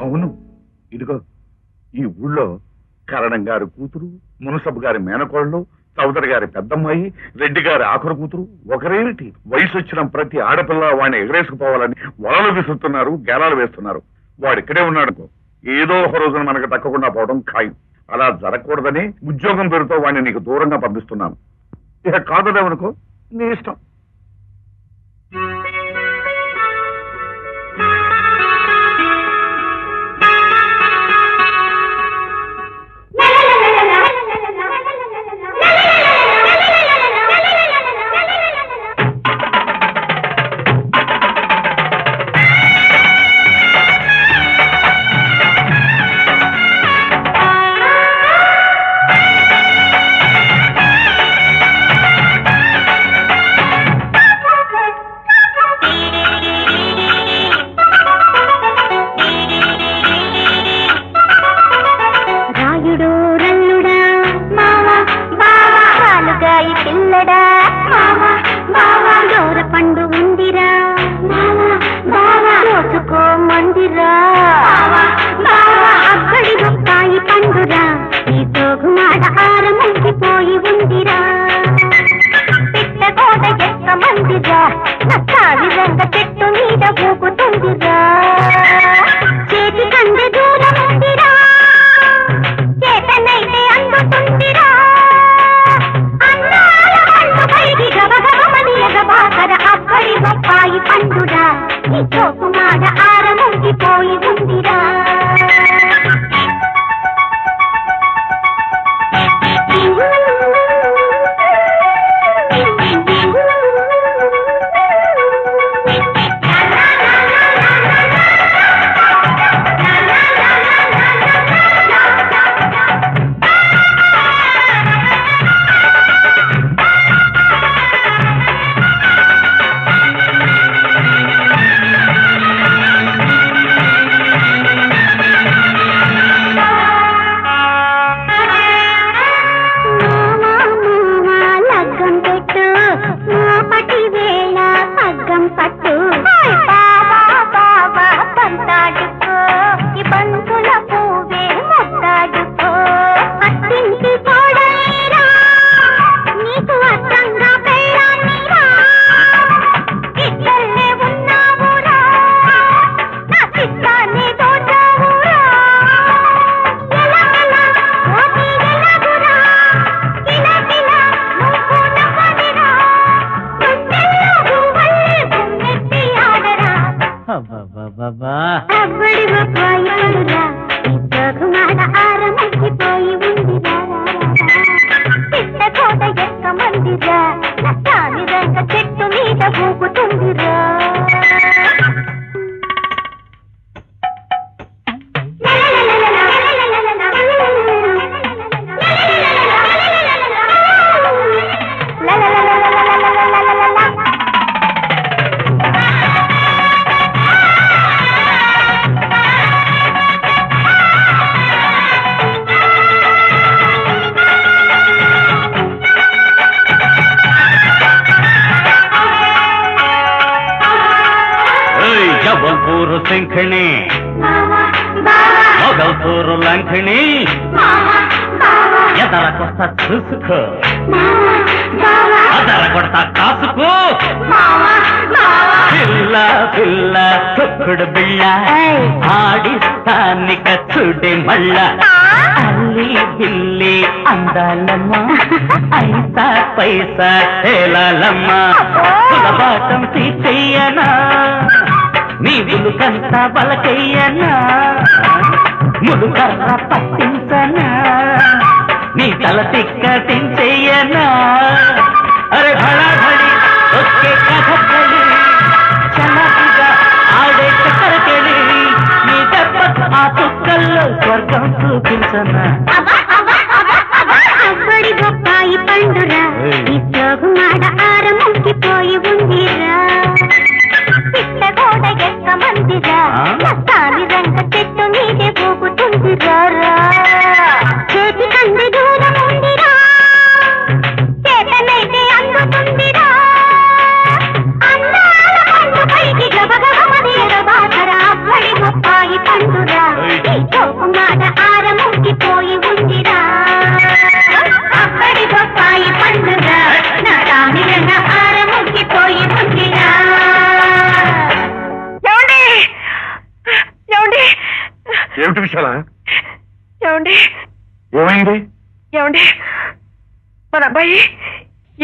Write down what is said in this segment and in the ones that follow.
అవును, ఇదిగో ఈ ఊళ్ళో కరణం గారి కూతురు, మునసబు గారి మేనకోళ్ళు, చౌదరి గారి పెద్దమ్మాయి, రెడ్డి గారి ఆఖరు కూతురు ఒకరేమిటి వయసు వచ్చిన ప్రతి ఆడపిల్ల వాడిని ఎగరేసుకుపోవాలని వలలు విసురుతున్నారు, గేలాలు వేస్తున్నారు. వాడు ఇక్కడే ఉన్నాడుకో ఏదో ఒక రోజున మనకు దక్కకుండా పోవడం ఖాయం. అలా జరగకూడదని ఉద్యోగం పేరుతో వాడిని నీకు దూరంగా పంపిస్తున్నాను. ఇక కాదలేవనుకో నీ ఇష్టం. మొగల్తూరు లంకిణి ఎదరకొస్తా చూసుకో, అదర కొడతా కాసుకో, పిల్ల పిల్ల తొక్కుడు బిళ్ళ ఆడిస్తానిక చూడే మళ్ళ అల్లి బిల్లి అందాలమ్మా ఐసా పైసా తేలాలమ్మా సులబాటం తీచెయ్యనా నీ ములుకంతా బలకయ్యనా ములుకర్ర పట్టించనా నీ తల తిక్కటించెయ్యనా అరే భళాభళి ఒకే కథకళి చలపిగా ఆడే చక్కరకెళి నీ దెబ్బకు ఆ చుక్కల్లో స్వర్గం చూపించనా అబ్బడి బొప్పాయి పండురా ఈ సోగుమాడ ఆరముంకిపోయి ఉందిరా పిట్టగోడ ఎక్క మందిరా సాలి రంగ చెట్టు మీదే పోగుతుందిరా చేతి కంది దూరం ఉందిరా చేతనైతే అందుతుందిరా అందాల పండు పైకి గబగబమని ఎరబాతరా అబ్బడి బొప్పాయి పండురా ఏమిటి విషయాలా? ఏమండి ఏమైంది? ఏమండి మన అబ్బాయి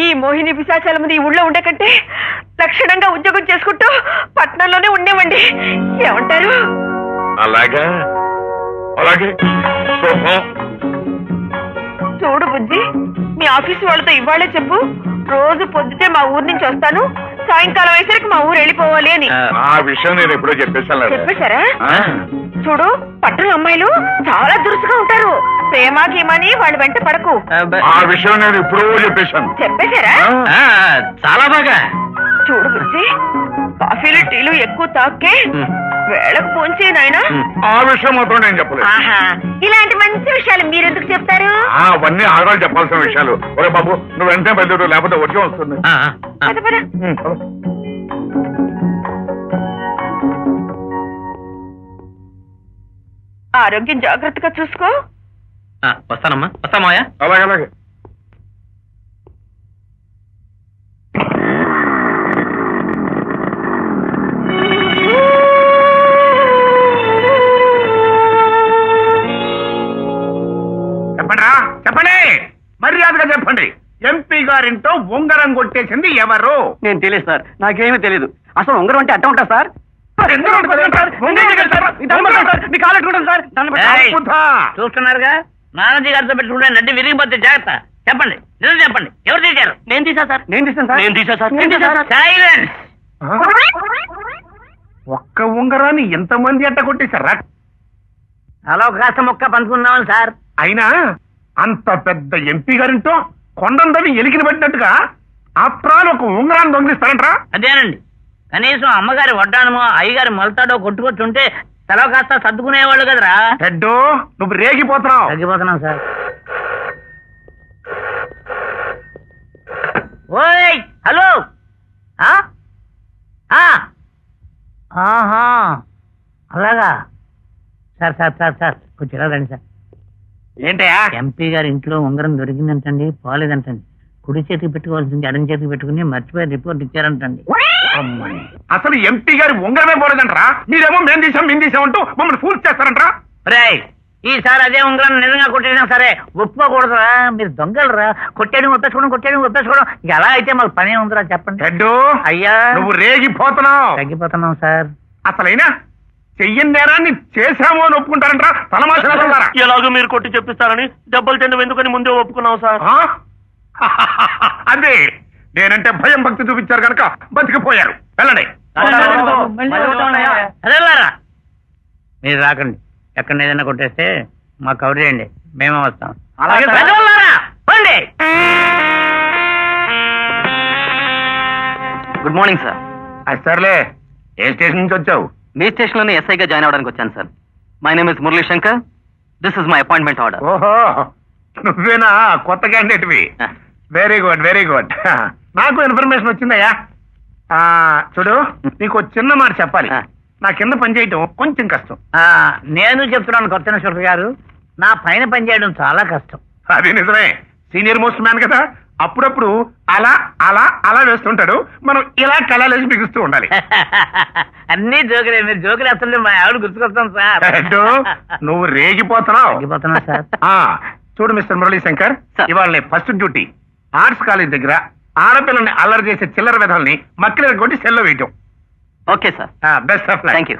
ఈ మోహిని పిశాచాల ముందు ఈ ఊళ్ళో ఉండే కంటే లక్షణంగా ఉద్యోగం చేసుకుంటూ పట్నంలోనే ఉండేవండి. ఏమంటారు? అలాగా, అలాగే శుభం. చూడు బుజ్జి, మీ ఆఫీసు వాళ్ళతో ఇవాళే చెప్పు, రోజు పొద్దుటే మా ఊరు నుంచి వస్తాను, సాయంకాలం అయ్యేసరికి మా ఊరు వెళ్ళిపోవాలి అని. ఆ విషయం నేను ఎప్పుడో చెప్పేశాను. చెప్పేశారా? చూడు, పట్టణ అమ్మాయిలు చాలా దురుసుగా ఉంటారు. ప్రేమ గీమని వాళ్ళ వెంట పడకు. ఆ విషయం నేను ఎప్పుడో చెప్పేశాను. చెప్పేశారా? చాలా బాగా. చూడు బుజ్జి, కాఫీలు టీలు ఎక్కువ తాకే వేళకు పోంచే నాయనా. ఆ విషయం మాత్రం నేను చెప్పలేదు. ఇలాంటి మంచి విషయాలు మీరెందుకు చెప్తారు? అవన్నీ ఆడవాళ్ళు చెప్పాల్సిన విషయాలు. ఒరే బాబు, నువ్వు వెంటనే బయలుదేరు, లేకపోతే వచ్చి వస్తుంది. పద పద. ఆరోగ్యం జాగ్రత్తగా చూసుకో. వస్తానమ్మా, వస్తామాయా. అలాగే అలాగే. చెప్పండి, చెప్పండి, మర్యాదగా చెప్పండి. ఎంపీ గారింటో ఉంగరం కొట్టేసింది ఎవరు? నేను తెలియదు సార్, నాకేమీ తెలియదు. అసలు ఉంగరం అంటే అట్ట ఉంటా సార్? చూస్తున్నారుగా, నానాజీ గారితో పెట్టుకుంటే నడ్డి విరిగిపోతే జాగ్రత్త. చెప్పండి, నిజం చెప్పండి, ఎవరు తీశారు? నేను తీసా సార్. నేను తీసాను సార్. నేను తీసా సార్. నేను తీసా సార్. సైలెన్స్. ఒక్క ఉంగరాన్ని ఎంతమంది అట్ట కొట్టేశారా? అలా ఒక కాస్త మొక్క పంచుకున్నాం సార్. అయినా అంత పెద్ద ఎంపీ గారింటో కొండందని ఎలికిని పట్టినట్టుగా అప్రాలు ఒక ఉంగరాన్ని దొంగిలిస్తారంట్రా? అదేనండి, కనీసం అమ్మగారి వడ్డానమో అయ్యగారి మొలతాడో కొట్టుకొచ్చుంటే తల కాస్త సర్దుకునేవాళ్ళు కదరా. హెడ్డు, నువ్వు రేగిపోతున్నావు. తగ్గిపోతున్నాం సార్. ఓయ్, హలో. ఆహా, అలాగా సార్. సార్ సార్ సార్ కొంచెం ఇలా రండి సార్. ఏంటయా? ఎంపీ గారి ఇంట్లో ఉంగరం దొరికిందంటండి, పోలేదంటండి. కుడి చేతికి పెట్టుకోవాల్సింది ఎడం చేతికి పెట్టుకుని మర్చిపోయి రిపోర్ట్ ఇచ్చారంటండి. అసలు ఎంపీ గారి ఉంగరమే పోలేదంటరా? మీరేమో మేము తీసామంటూ మమ్మల్ని పూర్తి చేస్తారంటరా? రేయ్, ఈసారి అదే ఉంగరం నిజంగా కొట్టేసినా సరే ఒప్పుకోకూడదురా. మీరు దొంగలరా. కొట్టేయడం ఒప్పేసుకోవడం ఇక అలా అయితే మాకు పనే ఉందిరా. చెప్పండి. హెడ్డు, అయ్యా, నువ్వు రేగిపోతున్నావు. తగ్గిపోతున్నాం సార్. అసలైనా చెయ్యని నేరాన్ని చేశామో అని ఒప్పుకుంటారంటరా? తలమాసారా? ఎలాగో మీరు కొట్టి చెప్పిస్తారని దెబ్బలు తినడం ఎందుకని ముందే ఒప్పుకున్నాం సార్. అదే, నేనంటే భయం భక్తి చూపించారు కనుక బతికిపోయారు. వెళ్ళండి. అదేలారా, మీరు రాకండి. ఎక్కడ ఏదైనా కొట్టేస్తే మాకు కవర్ చేయండి, మేమే వస్తాం. అలాగే సార్. పండి. Good morning sir. సర్లే, ఏ స్టేషన్ నుంచి వచ్చావు? మీ స్టేషన్ లోనే ఎస్ఐగా జాయిన్ అవడానికి వచ్చాను sir. My name is Murali Shankar. This is my appointment order. ఓహో, నువ్వేనా కొత్త క్యాండిడేట్వి? Very good, very good. నాకు ఇన్ఫర్మేషన్ వచ్చిందయ్యా. చూడు, నీకు చిన్న మాట చెప్పాలి. నా కింద పని చేయటం కొంచెం కష్టం. నేను చెప్తున్నాను కొత్త శుల్క గారు, నా పైన పని చేయడం చాలా కష్టం. అది నిజమే, సీనియర్ మోస్ట్ మ్యాన్ కదా. అప్పుడప్పుడు అలా అలా అలా వేస్తుంటాడు, మనం ఇలా కళాలేసి బిగుస్తూ ఉండాలి. అన్ని జోకులే. మీరు జోకులు వేస్తుంటే మా ఆవిడ గుర్తుకొస్తాం సార్. నువ్వు రేగిపోతున్నావు సార్. చూడు మిస్టర్ మురళీ శంకర్, ఇవాళ ఫస్ట్ డ్యూటీ ఆర్ట్స్ కాలేజ్ దగ్గర ఆడపిల్లని అల్లరి చేసే చిల్లర విధాలని మక్కలు కొట్టి సెల్లో వేయటం. Okay sir. Best of luck. Thank you.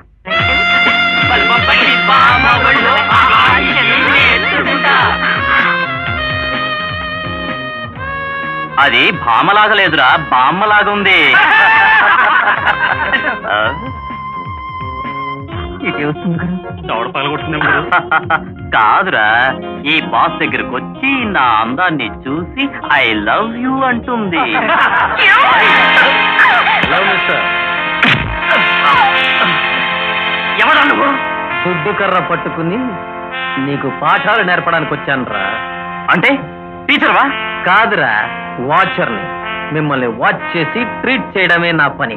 అది భామలాగా లేదురా, బామ్మలాగా ఉంది. కాదురా, ఈ బాస్ దగ్గరకు వచ్చి నా అందాన్ని చూసి ఐ లవ్ యూ అంటుంది. ఎవడా నువ్వు? దుడ్డు కర్ర పట్టుకుని నీకు పాఠాలు నేర్పడానికి వచ్చాను రా. అంటే టీచర్వా? కాదురా, వాచర్ని. మిమ్మల్ని వాచ్ చేసి ట్రీట్ చేయడమే నా పని.